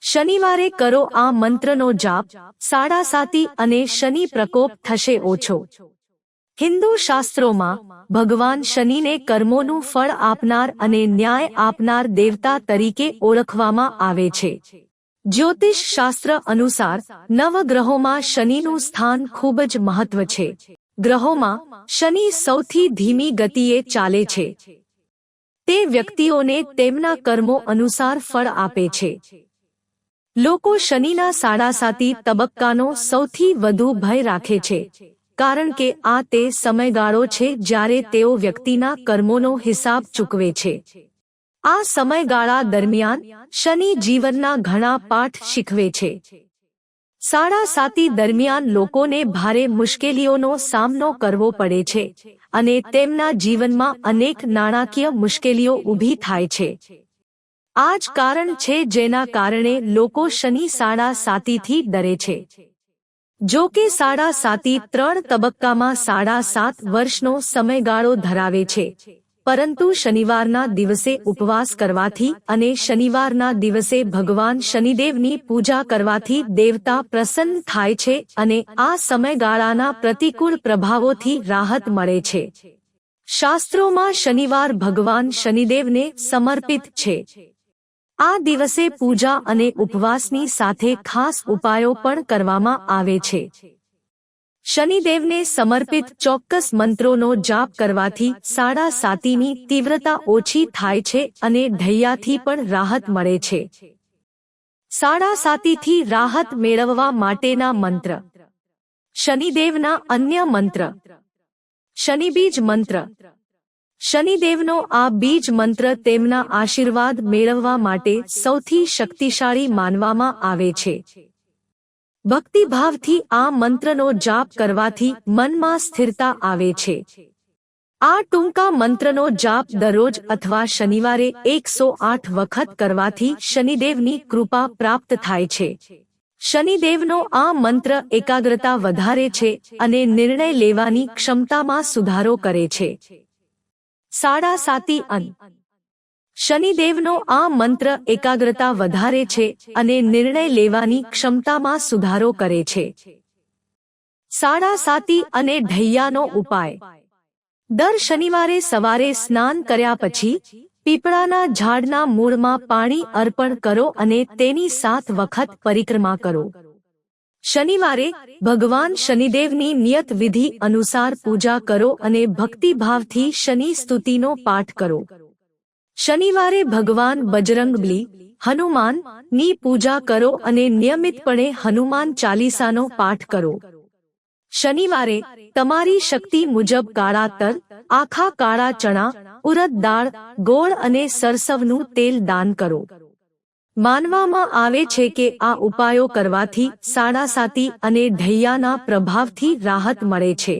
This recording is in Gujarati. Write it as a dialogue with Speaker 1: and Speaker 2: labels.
Speaker 1: શનિવારે કરો આ મંત્રનો જાપ, સાડાસાતી અને શનિ પ્રકોપ થશે ઓછો। હિન્દુ શાસ્ત્રોમાં ભગવાન શનિને કર્મોનું ફળ આપનાર અને ન્યાય આપનાર દેવતા તરીકે ઓળખવામાં આવે છે। જ્યોતિષ શાસ્ત્ર અનુસાર નવગ્રહોમાં શનિનું સ્થાન ખૂબ જ મહત્વ છે। ગ્રહોમાં શનિ સૌથી ધીમી ગતિએ ચાલે છે। તે વ્યક્તિઓને તેમના કર્મો અનુસાર ફળ આપે છે। લોકો શનિના સાડાસાતી તબક્કાનો સૌથી વધુ ભય રાખે છે, કારણ કે આ તે સમયગાળો છે જ્યારે તેઓ વ્યક્તિના કર્મોનો હિસાબ ચૂકવે છે। આ સમયગાળા દરમિયાન શનિ જીવનના ઘણા પાઠ શીખવે છે। સાડાસાતી દરમિયાન લોકોને ભારે મુશ્કેલીઓનો સામનો કરવો પડે છે અને તેમના જીવનમાં અનેક નાણાકીય મુશ્કેલીઓ ઊભી થાય છે। આ જ કારણ છે જેના કારણે લોકો શનિ સાડાસાતીથી ડરે છે। જો કે સાડાસાતી 3 તબક્કામાં 7.5 વર્ષનો સમયગાળો ધરાવે છે, પરંતુ શનિવારના દિવસે ઉપવાસ કરવાથી અને શનિવારના દિવસે ભગવાન શનિદેવની પૂજા કરવાથી દેવતા પ્રસન્ન થાય છે અને આ સમયગાળાના પ્રતિકૂળ પ્રભાવોથી રાહત મળે છે। શાસ્ત્રોમાં શનિવાર ભગવાન શનિદેવને સમર્પિત છે। આ દિવસે પૂજા અને ઉપવાસની સાથે ખાસ ઉપાયો પણ કરવામાં આવે છે। શનિદેવને સમર્પિત ચોક્કસ મંત્રોનો જાપ કરવાથી સાડાસાતીની તીવ્રતા ઓછી થાય છે અને ઢૈયાથી પણ રાહત મળે છે। સાડાસાતીથી રાહત મેળવવા માટેના મંત્ર। શનિદેવના અન્ય મંત્ર। શનિબીજ મંત્ર। શનિદેવનો આ બીજ મંત્ર તેમના આશીર્વાદ મેળવવા માટે સૌથી શક્તિશાળી માનવામાં આવે છે। ભક્તિભાવથી આ મંત્રનો જાપ કરવાથી મનમાં સ્થિરતા આવે છે। આ ટૂંકા મંત્રનો જાપ દરરોજ અથવા શનિવારે 108 વખત કરવાથી શનિદેવની કૃપા પ્રાપ્ત થાય છે। શનિદેવનો આ મંત્ર એકાગ્રતા વધારે છે અને નિર્ણય લેવાની ક્ષમતામાં સુધારો કરે છે। સાડાસાતી અન। શનિદેવનો આ મંત્ર એકાગ્રતા વધારે છે અને નિર્ણય લેવાની ક્ષમતામાં સુધારો કરે છે। સાડાસાતી અને ઢૈયાનો ઉપાય। દર શનિવારે સવારે સ્નાન કર્યા પછી પીપળાના ઝાડના મૂળમાં પાણી અર્પણ કરો અને તેની 7 વખત પરિક્રમા કરો। શનિવારે ભગવાન શનિદેવની નિયત વિધિ અનુસાર પૂજા કરો અને ભક્તિભાવથી શનિ સ્તુતિનો પાઠ કરો। શનિવારે ભગવાન બજરંગબલી, હનુમાન ની પૂજા કરો અને નિયમિતપણે હનુમાન ચાલીસાનો પાઠ કરો। શનિવારે તમારી શક્તિ મુજબ કાળા તલ, આખા કાળા ચણા, ઉરદ દાળ, ગોળ અને સરસવનું તેલ દાન કરો। માનવામાં આવે છે કે આ ઉપાયો કરવાથી સાડાસાતી અને ઢૈયાના પ્રભાવથી રાહત મળે છે।